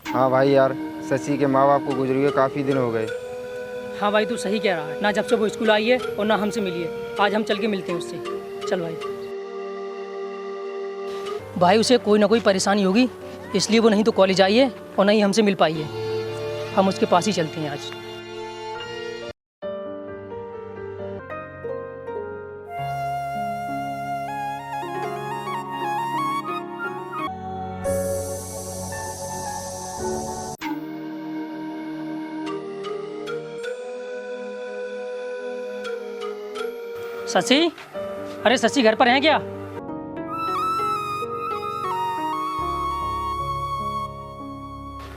हाँ भाई यार, शशि के माँ बाप को गुजरे हुए काफ़ी दिन हो गए। हाँ भाई, तू सही कह रहा है। ना जब से वो स्कूल आई है और ना हमसे मिली है। आज हम चल के मिलते हैं उससे। चल भाई। भाई उसे कोई ना कोई परेशानी होगी, इसलिए वो नहीं तो कॉलेज आई है और नहीं हमसे मिल पाई है। हम उसके पास ही चलते हैं आज। शशि, अरे शशि घर पर हैं क्या?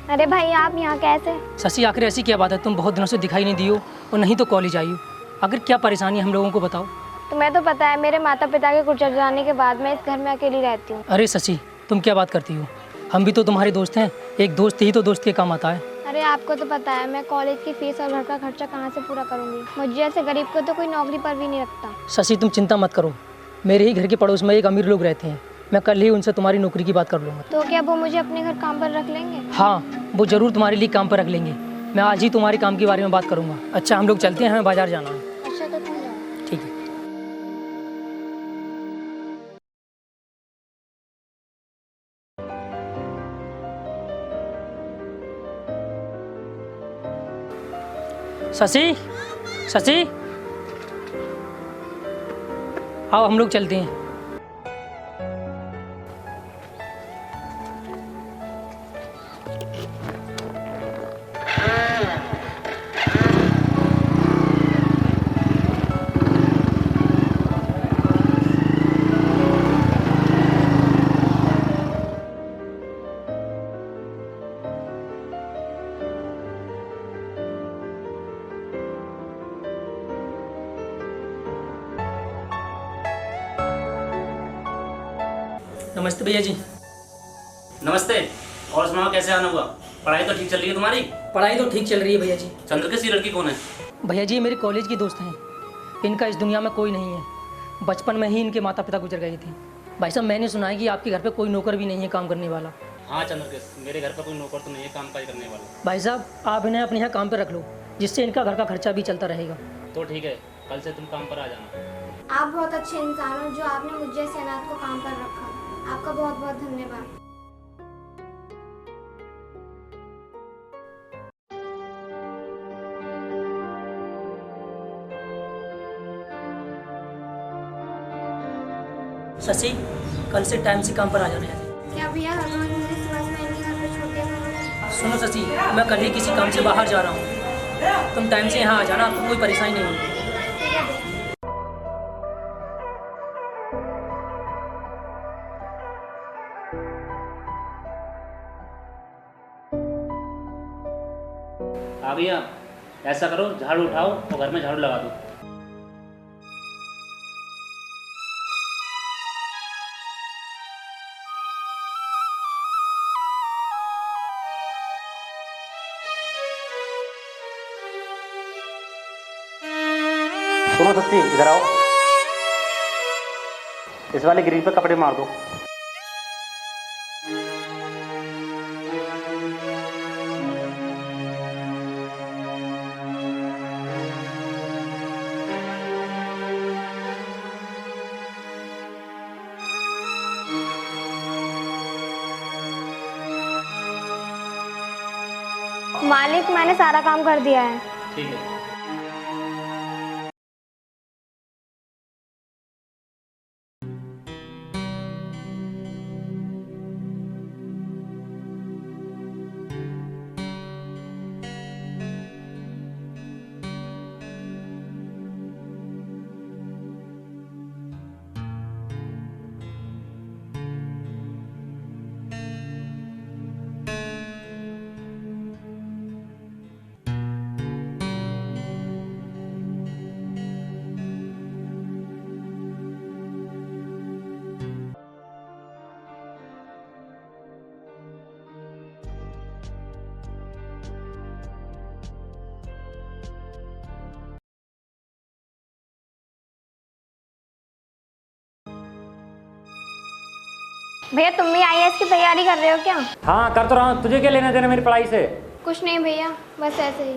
अरे भाई आप यहाँ कैसे? शशि आखिर ऐसी क्या बात है, तुम बहुत दिनों से दिखाई नहीं दी हो और नहीं तो कॉलेज आई हो। अगर क्या परेशानी है हम लोगों को बताओ। तुम्हें तो पता है मेरे माता पिता के गुजर जाने के बाद मैं इस घर में अकेली रहती हूँ। अरे शशि, तुम क्या बात करती हो? हम भी तो तुम्हारे दोस्त हैं। एक दोस्त ही तो दोस्त के काम आता है। अरे आपको तो पता है मैं कॉलेज की फीस और घर का खर्चा कहाँ से पूरा करूँगी। मुझे जैसे गरीब को तो कोई नौकरी पर भी नहीं रखता। शशि तुम चिंता मत करो, मेरे ही घर के पड़ोस में एक अमीर लोग रहते हैं। मैं कल ही उनसे तुम्हारी नौकरी की बात कर लूँगा। तो क्या वो मुझे अपने घर काम पर रख लेंगे? हाँ, वो ज़रूर तुम्हारे लिए काम पर रख लेंगे। मैं आज ही तुम्हारे काम के बारे में बात करूँगा। अच्छा हम लोग चलते हैं, हमें बाजार जाना है। अच्छा तो तुम जाओ। ठीक है। शशि, शशि, आओ हम लोग चलते हैं। नमस्ते भैया जी। नमस्ते। और सुनाओ कैसे आना हुआ? पढ़ाई तो ठीक चल रही है तुम्हारी? पढ़ाई तो ठीक चल रही है भैया जी। चंद्र किस लड़की कौन है? भैया जी मेरे कॉलेज की दोस्त हैं। इनका इस दुनिया में कोई नहीं है। बचपन में ही इनके माता पिता गुजर गए थे। भाई साहब मैंने सुना है कि आपके घर पे कोई नौकर भी नहीं है काम करने वाला। हाँ चंद्र किस, मेरे घर पर कोई नौकर तो नहीं है काम काज करने वाला। भाई साहब आप इन्हें अपने यहाँ काम पर रख लो, जिससे इनका घर का खर्चा भी चलता रहेगा। तो ठीक है, कल से तुम काम पर आ जाना। आप बहुत अच्छे इंसान हो जो आपने मुझे जैसे अनाथ को काम पर रखा। आपका बहुत बहुत धन्यवाद। शशि कल से टाइम से काम पर आ जाना है। क्या भैया हर रोज मुझे सुबह सुबह इनके घर पे छोड़ते हैं? सुनो शशि, मैं कल ही किसी काम से बाहर जा रहा हूँ। तुम टाइम से यहाँ आ जाना, आपको कोई परेशानी नहीं होगी। ठीक है भैया। आ भैया, ऐसा करो झाड़ू उठाओ और घर में झाड़ू लगा दो। सुनो सच्ची, इधर आओ। इस वाले ग्रिल पे कपड़े मार दो। मालिक मैंने सारा काम कर दिया है। ठीक है। भैया तुम भी आईएएस की तैयारी कर रहे हो क्या? हाँ कर तो रहा हूँ, तुझे क्या लेना देना मेरी पढ़ाई से? कुछ नहीं भैया, बस ऐसे ही।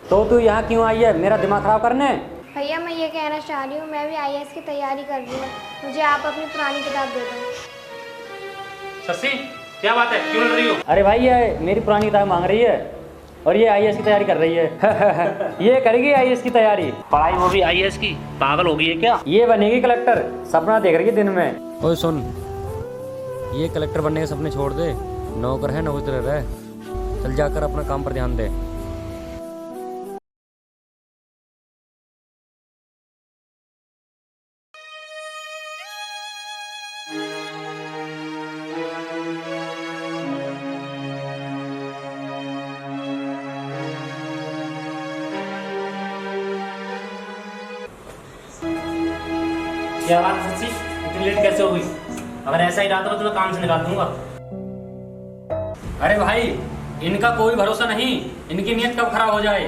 तो तू यहाँ क्यों आई है, मेरा दिमाग खराब करने? भैया मैं ये कहना चाह रही हूँ, मैं भी आईएएस की तैयारी कर रही हूँ, मुझे आप अपनी पुरानी किताब दे दो। शशि, क्या बात है, क्यों लड़ रही हो? अरे भाई ये मेरी पुरानी किताब मांग रही है और ये आईएएस की तैयारी कर रही है। ये करेगी आईएएस की तैयारी। पढ़ाई वो भी आईएएस की? पागल हो गई है क्या? ये बनेगी कलेक्टर, सपना देख रही है दिन में। ओए सुन, ये कलेक्टर बनने के सपने छोड़ दे, नौकर है नौकर रह, चल जाकर अपना काम पर ध्यान दे। क्या बात है शशि, इतनी लेट कैसे हो गई? अगर ऐसा ही रहा तो मैं तुम्हें काम से निकाल दूंगा। अरे भाई इनका कोई भरोसा नहीं, इनकी नीयत कब खराब हो जाए।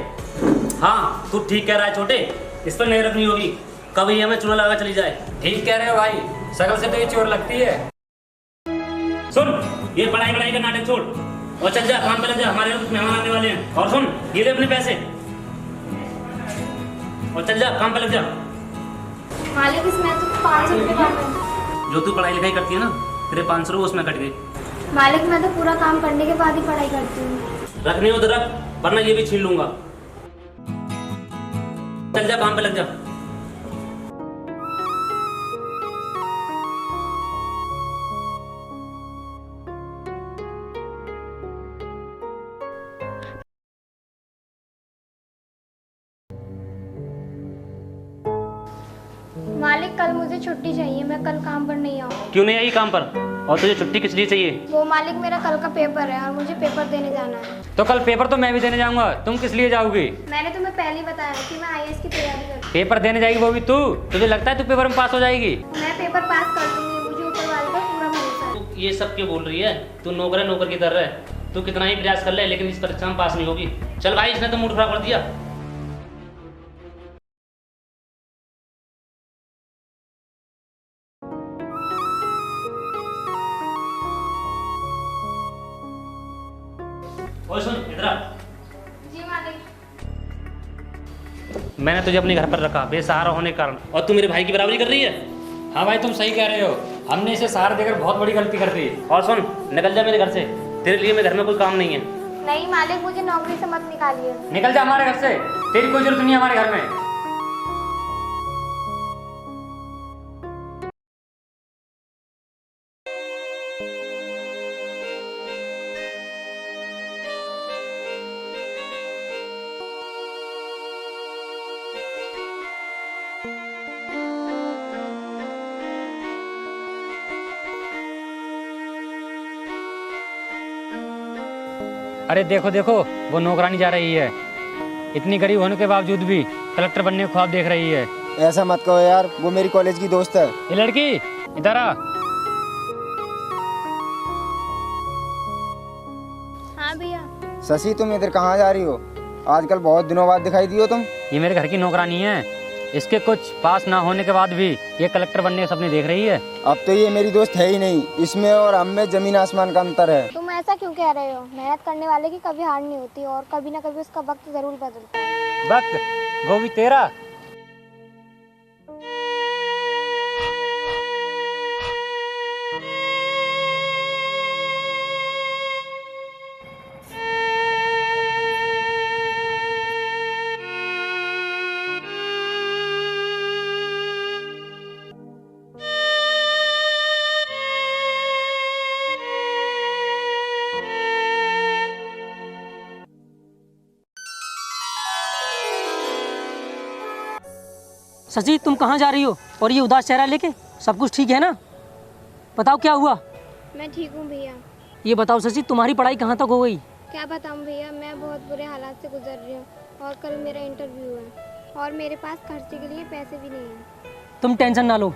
हाँ तू ठीक कह रहा है छोटे, इस पर नहीं रखनी होगी, कब ये हमें चूना लगा चली जाए। ठीक कह रहे हो भाई, शकल से तो ये चोर लगती है। सुन, ये पढ़ाई वढ़ाई का नाटक छोड़ और चल जा, काम पे लग जा, हमारे यहाँ कुछ मेहमान आने वाले हैं। और सुन, ये ले अपने पैसे और चल जा, काम पे लग जा। मालिक इसमें तो 500 रुपये कम है। जो तू पढ़ाई लिखाई करती है ना, तेरे 500 रुपये उसमें कट गए। मालिक मैं तो पूरा काम करने के बाद ही पढ़ाई करती हूँ। रखने हो तो रख, वरना ये भी छीन लूंगा। चल जा, काम पे लग जा। मालिक कल मुझे छुट्टी चाहिए, मैं कल काम पर नहीं आऊँगी। क्यों नहीं आई काम पर? और तुझे छुट्टी किस लिए चाहिए? वो मालिक मेरा कल का पेपर है और मुझे पेपर देने जाना है। तो कल पेपर तो मैं भी देने जाऊंगा, तुम किस लिए जाओगी? मैंने तुम्हें पहले ही बताया कि मैं आईएएस की तैयारी कर रही हूँ। पेपर देने जाएगी वो भी तू? तुझे लगता है तू पेपर में पास हो जाएगी? मैं पेपर पास कर लूंगी, मुझे ऊपर वाले का पूरा भरोसा है। तू ये सब क्यों बोल रही है? तू नौकर है, नौकर की तरह है। तू कितना ही प्रयास कर ले, लेकिन इस परीक्षा में पास नहीं होगी। चल भाई, इसने तो मूड खराब कर दिया। और सुन, इधर आ। जी मालिक। मैंने तुझे अपने घर पर रखा बेसहारा होने के कारण, और तू मेरे भाई की बराबरी कर रही है। हाँ भाई तुम सही कह रहे हो, हमने इसे सहारा देकर बहुत बड़ी गलती कर दी। और सुन, निकल जा मेरे घर से, तेरे लिए मेरे घर में कोई काम नहीं है। नहीं मालिक, मुझे नौकरी से मत निकालिए। निकल जा हमारे घर से, तेरी कोई जरूरत नहीं है हमारे घर में। अरे देखो देखो, वो नौकरानी जा रही है, इतनी गरीब होने के बावजूद भी कलेक्टर बनने के ख्वाब देख रही है। ऐसा मत कहो यार, वो मेरी कॉलेज की दोस्त है। ये लड़की इधर आ। हाँ भैया। शशि तुम इधर कहाँ जा रही हो? आजकल बहुत दिनों बाद दिखाई दी हो तुम। ये मेरे घर की नौकरानी है, इसके कुछ पास ना होने के बाद भी ये कलेक्टर बनने के सपने देख रही है। अब तो ये मेरी दोस्त है ही नहीं, इसमें और हम में जमीन आसमान का अंतर है। तुम ऐसा क्यों कह रहे हो? मेहनत करने वाले की कभी हार नहीं होती और कभी ना कभी उसका वक्त जरूर बदलता है। वक्त वो भी तेरा। शशि तुम कहाँ जा रही हो और ये उदास चेहरा लेके? सब कुछ ठीक है ना? बताओ क्या हुआ? मैं ठीक हूँ भैया। ये बताओ शशि, तुम्हारी पढ़ाई कहाँ तक हो गई? क्या बताऊँ भैया, मैं बहुत बुरे हालात से गुजर रही हूँ और कल मेरा इंटरव्यू है और मेरे पास खर्चे के लिए पैसे भी नहीं हैं। तुम टेंशन ना लो,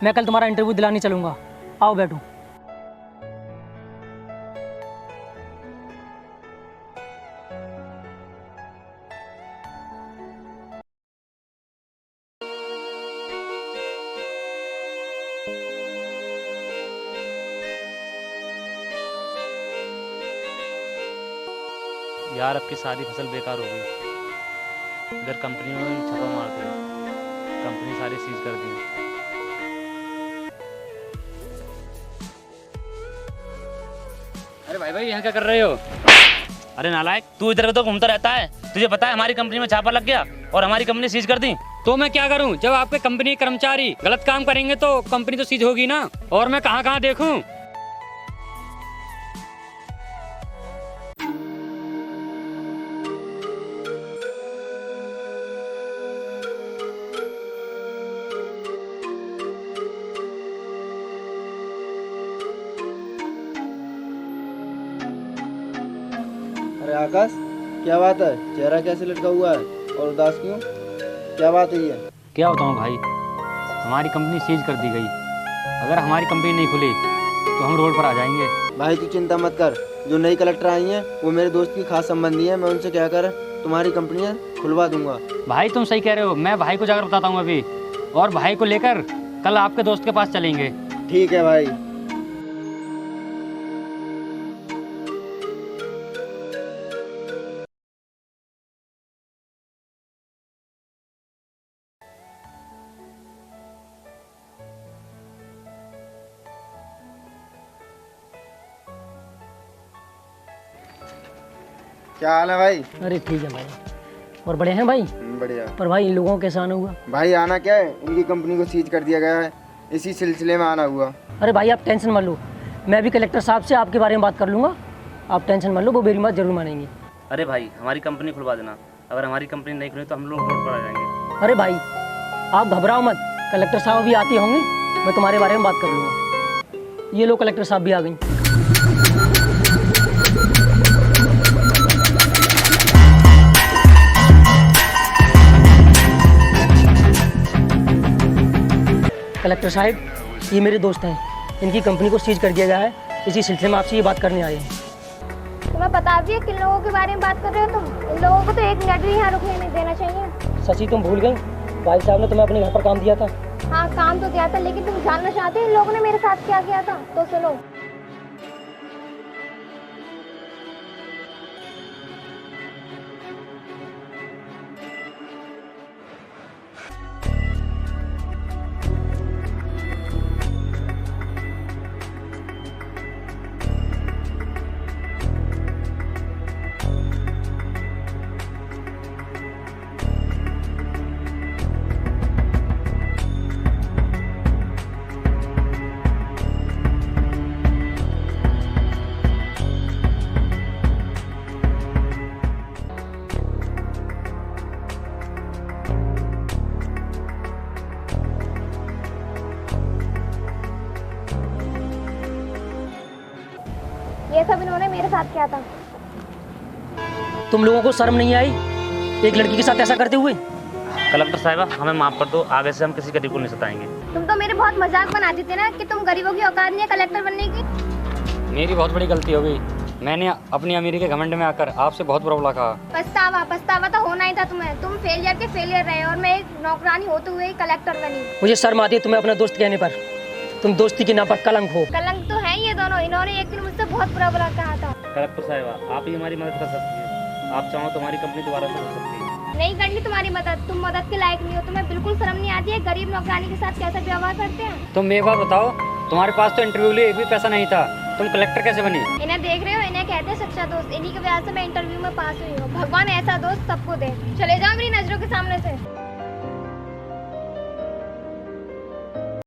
मैं कल तुम्हारा इंटरव्यू दिलाने चलूँगा। आओ बैठो। यार अब की सारी फसल बेकार हो गई। इधर कंपनी में छापा मार दिया, कंपनी सारी सीज कर दी। अरे भाई यहाँ क्या कर रहे हो? अरे नालायक, तू इधर तो घूमता रहता है, तुझे पता है हमारी कंपनी में छापा लग गया और हमारी कंपनी सीज कर दी। तो मैं क्या करूं? जब आपके कंपनी के कर्मचारी गलत काम करेंगे तो कंपनी तो सीज होगी ना। और मैं कहाँ कहाँ देखूं? अरे आकाश, क्या बात है? चेहरा कैसे लटका हुआ है और उदास क्यों? क्या बात है ये? क्या बताऊं भाई, हमारी कंपनी सीज कर दी गई। अगर हमारी कंपनी नहीं खुली तो हम रोड पर आ जाएंगे। भाई तू चिंता मत कर, जो नई कलेक्टर आई हैं वो मेरे दोस्त की खास संबंधी है। मैं उनसे क्या कर तुम्हारी कंपनियां खुलवा दूंगा। भाई तुम सही कह रहे हो, मैं भाई को जाकर बताता हूँ अभी, और भाई को लेकर कल आपके दोस्त के पास चलेंगे। ठीक है भाई। क्या हाल है भाई? अरे ठीक है भाई। और बड़े हैं भाई? बढ़िया। पर भाई इन लोगों को कैसा आना हुआ? भाई आना क्या है, इनकी कंपनी को सीज कर दिया गया है, इसी सिलसिले में आना हुआ। अरे भाई आप टेंशन मत लो, मैं भी कलेक्टर साहब से आपके बारे में बात कर लूँगा। आप टेंशन मत लो, वो मेरी बात जरूर मानेंगे। अरे भाई हमारी कंपनी खुलवा देना, अगर हमारी कंपनी नहीं खुली तो हम लोग रोड पर आ जाएंगे। अरे भाई आप घबराओ मत, कलेक्टर साहब भी आते होंगे, मैं तुम्हारे बारे में बात कर लूँगा। ये लो कलेक्टर साहब भी आ गई। कलेक्टर साहब, ये मेरे दोस्त हैं, इनकी कंपनी को सीज कर दिया गया है, इसी सिलसिले में आपसे ये बात करने आए हैं। तुम्हें पता भी है किन लोगों के बारे में बात कर रहे हो तुम? इन लोगों को तो एक मिनट भी यहाँ रुकने नहीं देना चाहिए। सची तुम भूल गई, भाई साहब ने तुम्हें अपने घर पर काम दिया था। हाँ काम तो दिया था, लेकिन तुम जानना चाहते हो इन लोगों ने मेरे साथ क्या किया था? तो सुनो। ये सब इन्होंने मेरे साथ किया था। तुम लोगों को शर्म नहीं आई एक लड़की के साथ ऐसा करते हुए? कलेक्टर साहिबा हमें माफ कर दो, आगे से हम किसी गरीब को नहीं सताएंगे। तुम तो मेरे बहुत मजाक बनाती थी ना कि तुम गरीबों की औकात नहीं है कलेक्टर बनने की। मेरी बहुत बड़ी गलती हो गई, मैंने अपनी अमीरी के घमंड में आकर आपसे बहुत बुरा भला कहा। पछतावा तो होना ही था तुम्हें। तुम फेलियर के फेलियर रहे और मैं एक नौकरानी होते हुए कलेक्टर बनी। मुझे शर्म आती है तुम्हें अपना दोस्त कहने पर, तुम दोस्ती के नाम पर कलंक हो। कलंक तो है ये दोनों, इन्होंने एक दिन मुझसे बहुत बुरा भला कहा था। कलेक्टर साहिबा आप ही हमारी मदद कर सकती है, आप चाहो तो हमारी कंपनी दोबारा से कर सकती है। नहीं करनी तुम्हारी मदद, तुम मदद के लायक नहीं हो। तुम्हें बिल्कुल शर्म नहीं आती है गरीब नौकरानी के साथ कैसा व्यवहार करते हैं। तुम एक बात बताओ, तुम्हारे पास तो इंटरव्यू लिए एक भी पैसा नहीं था, तुम कलेक्टर कैसे बनी? इन्हें देख रहे हो, इन्हें कहते हैं सच्चा दोस्त। इन्हीं की वजह से मैं इंटरव्यू में पास हुई हूँ। भगवान ऐसा दोस्त सबको दे। चले जाओ मेरी नजरों के सामने से।